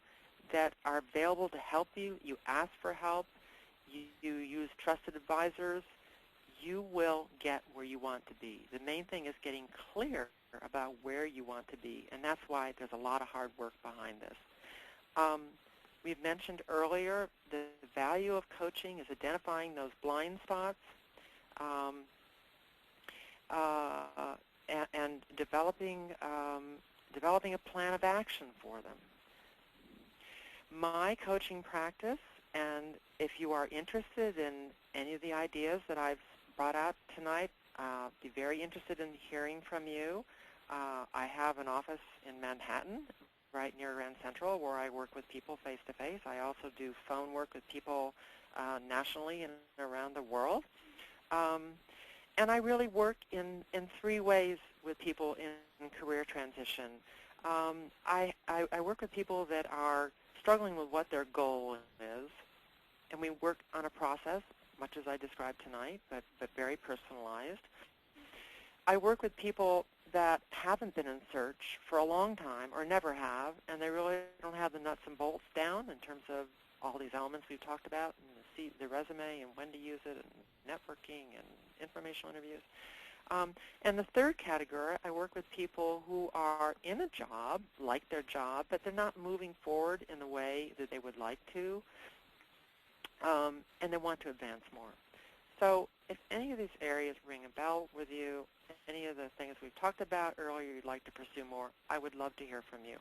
that are available to help you, you ask for help, you use trusted advisors, you will get where you want to be. The main thing is getting clear about where you want to be, and that's why there's a lot of hard work behind this. We've mentioned earlier the value of coaching is identifying those blind spots and developing a plan of action for them. My coaching practice, and if you are interested in any of the ideas that I've brought out tonight, be very interested in hearing from you. I have an office in Manhattan, right near Grand Central, where I work with people face-to-face. I also do phone work with people nationally and around the world. And I really work in 3 ways with people in career transition. I work with people that are struggling with what their goal is, and we work on a process, much as I described tonight, but very personalized. I work with people that haven't been in search for a long time or never have, and they really don't have the nuts and bolts down in terms of all these elements we've talked about, and the resume and when to use it, and networking and informational interviews. And the third category, I work with people who are in a job, like their job, but they're not moving forward in the way that they would like to, and they want to advance more. So if any of these areas ring a bell with you, any of the things we've talked about earlier you'd like to pursue more, I would love to hear from you.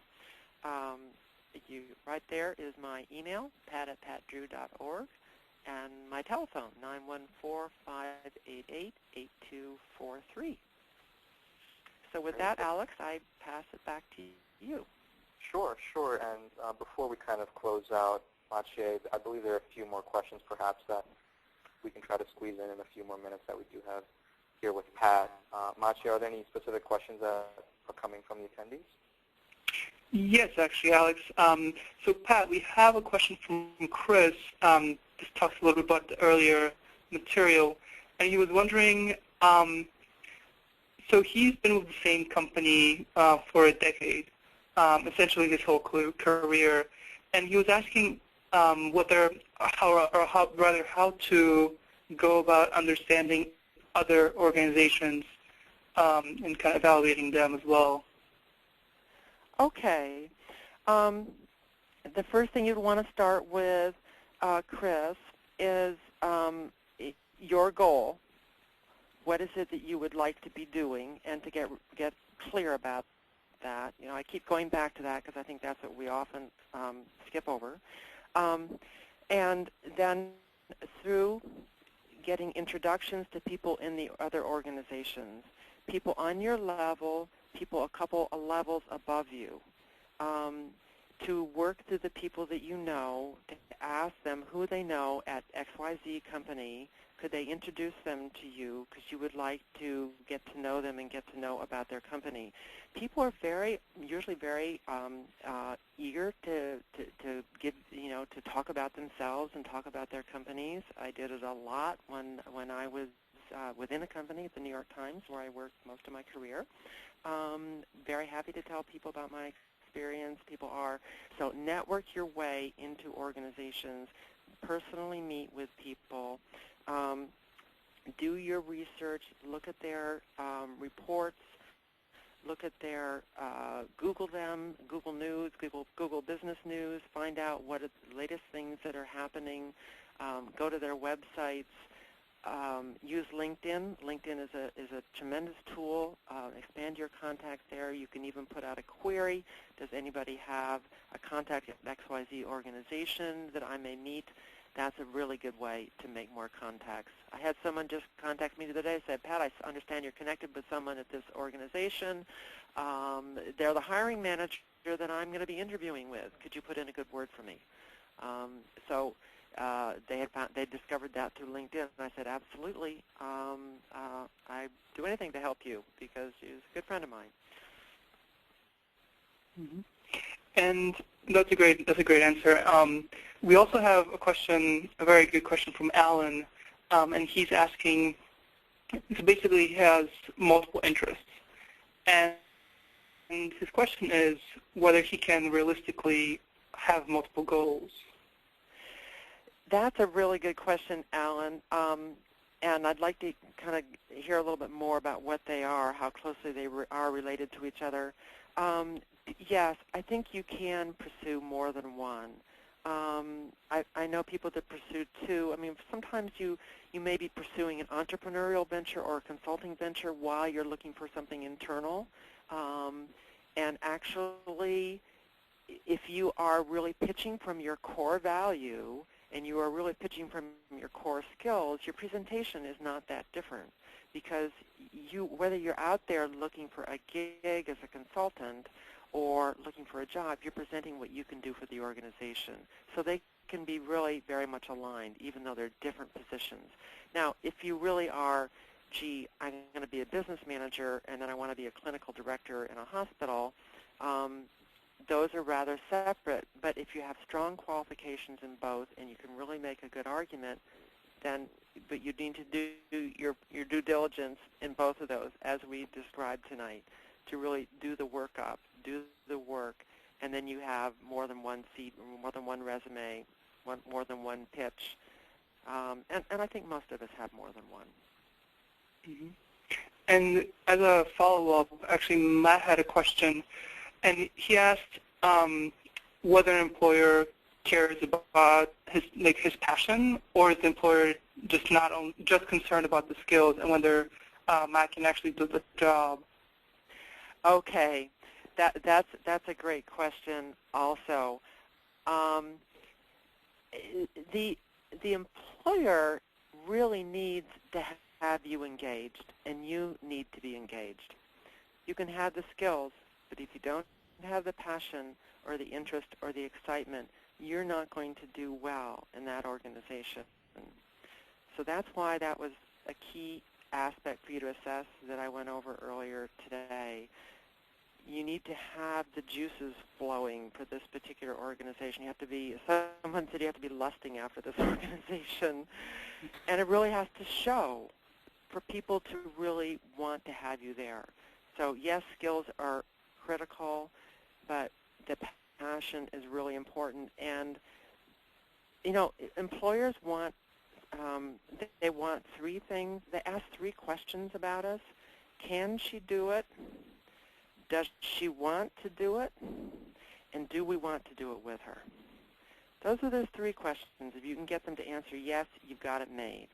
Right there is my email, pat@patdrew.org, and my telephone, 914-588-8243. So with that, Alex, I pass it back to you. Sure. And before we kind of close out, Maciej, I believe there are a few more questions perhaps that we can try to squeeze in a few more minutes that we do have here with Pat. Maciej, are there any specific questions that are coming from the attendees? Yes, actually, Alex. So, Pat, we have a question from Chris. This talks a little bit about the earlier material, and he was wondering, so he's been with the same company for a decade, essentially his whole career, and he was asking how to go about understanding other organizations and kind of evaluating them as well. Okay. The first thing you'd want to start with, Chris, is your goal. What is it that you would like to be doing, and to get clear about that. You know, I keep going back to that because I think that's what we often skip over. And then through getting introductions to people in the other organizations, people on your level, people a couple of levels above you, to work through the people that you know, to ask them who they know at XYZ company. Could they introduce them to you because you would like to get to know them and get to know about their company? People are usually very eager to give, to talk about themselves and talk about their companies. I did it a lot when I was within a company at the New York Times, where I worked most of my career. Very happy to tell people about my experience. People are. So network your way into organizations, personally meet with people, do your research, look at their reports, look at their, Google them, Google News, Google Business News, find out what are the latest things that are happening, go to their websites, use LinkedIn. LinkedIn is a tremendous tool. Expand your contacts there. You can even put out a query. Does anybody have a contact at XYZ organization that I may meet? That's a really good way to make more contacts. I had someone just contact me the other day and said, Pat, I understand you're connected with someone at this organization. They're the hiring manager that I'm going to be interviewing with. Could you put in a good word for me? They discovered that through LinkedIn, and I said, absolutely. I'd do anything to help you because he's a good friend of mine. Mm-hmm. And that's a great answer. We also have a question, a very good question from Alan, and he's asking. So basically, he has multiple interests, and his question is whether he can realistically have multiple goals. That's a really good question, Alan, and I'd like to kind of hear a little bit more about what they are, how closely they are related to each other. Yes, I think you can pursue more than one. I know people that pursue two. I mean, sometimes you may be pursuing an entrepreneurial venture or a consulting venture while you're looking for something internal. And actually, if you are really pitching from your core value and you are really pitching from your core skills, your presentation is not that different, because whether you're out there looking for a gig as a consultant or looking for a job, you're presenting what you can do for the organization. So they can be really very much aligned, even though they're different positions. Now, if you really are, gee, I'm going to be a business manager and then I want to be a clinical director in a hospital, those are rather separate. But if you have strong qualifications in both and you can really make a good argument, but you need to do your due diligence in both of those, as we described tonight, to really do the work up, do the work, and then you have more than one seat, more than one resume, more than one pitch. And I think most of us have more than one. Mm-hmm. And as a follow-up, actually, Matt had a question, and he asked whether an employer cares about his passion, or is the employer just concerned about the skills and whether Matt can actually do the job. Okay, that's a great question. Also, the employer really needs to have you engaged, and you need to be engaged. You can have the skills, but if you don't have the passion or the interest or the excitement, you're not going to do well in that organization. So that's why that was a key aspect for you to assess that I went over earlier today. You need to have the juices flowing for this particular organization. You have to be, someone said you have to be lusting after this organization. And it really has to show for people to really want to have you there. So yes, skills are critical. but the passion is really important. And employers want they want three things. They ask three questions about us. Can she do it? Does she want to do it? And do we want to do it with her? Those are those three questions. If you can get them to answer yes, you've got it made.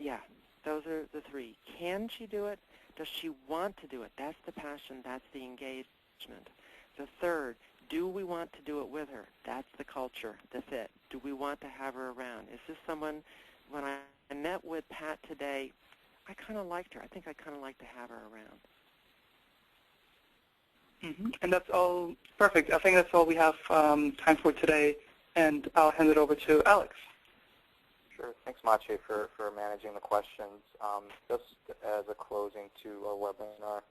Yeah, those are the three. Can she do it? Does she want to do it? That's the passion. That's the engagement. The third, do we want to do it with her? That's the culture, the fit. Do we want to have her around? Is this someone, when I met with Pat today, I kind of liked her. I think I kind of like to have her around. And that's all perfect. I think that's all we have time for today, and I'll hand it over to Alex. Sure. Thanks, Maciej, for managing the questions. Just as a closing to our webinar,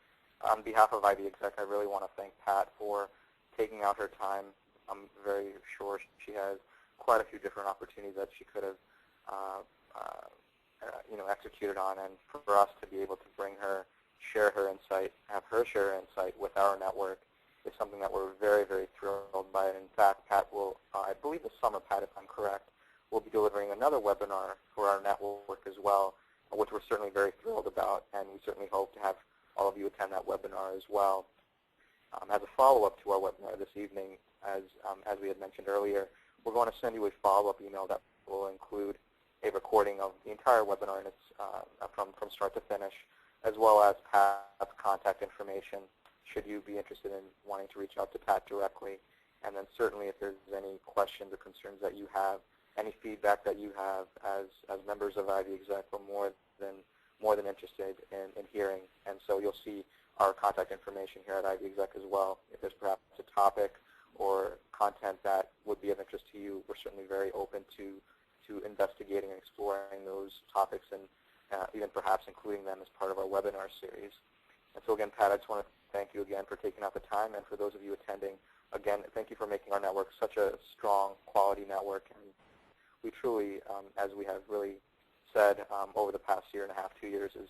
on behalf of IB Exec, I really want to thank Pat for taking out her time. I'm very sure she has quite a few different opportunities that she could have executed on, and for us to be able to bring her, share her insight, have her share her insight with our network is something that we're very, very thrilled by. In fact, Pat will, I believe this summer, Pat, if I'm correct, will be delivering another webinar for our network as well, which we're certainly very thrilled about, and we certainly hope to have all of you attend that webinar as well. As a follow-up to our webinar this evening, as we had mentioned earlier, we're going to send you a follow-up email that will include a recording of the entire webinar, and it's from start to finish, as well as Pat's contact information should you be interested in wanting to reach out to Pat directly. And then certainly if there's any questions or concerns that you have, any feedback that you have as members of IB Exec, we're more than interested in hearing. And so you'll see our contact information here at IB Exec as well. If there's perhaps a topic or content that would be of interest to you, we're certainly very open to investigating and exploring those topics, and even perhaps including them as part of our webinar series. And so again, Pat, I just want to thank you again for taking out the time, and for those of you attending, again, thank you for making our network such a strong, quality network. And we truly, as we have really said over the past year and a half, 2 years, is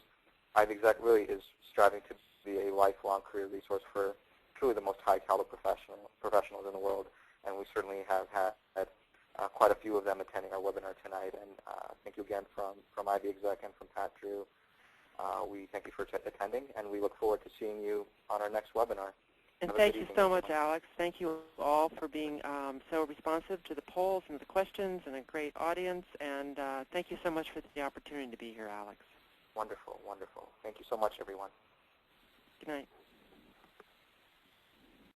IB Exec really is striving to be a lifelong career resource for truly the most high-caliber professionals in the world. And we certainly have had quite a few of them attending our webinar tonight. And thank you again from IB Exec and from Pat Drew. We thank you for attending, and we look forward to seeing you on our next webinar. And thank you so much, Alex. Thank you all for being so responsive to the polls and the questions, and a great audience. And thank you so much for the opportunity to be here, Alex. Wonderful, wonderful. Thank you so much, everyone. Good night.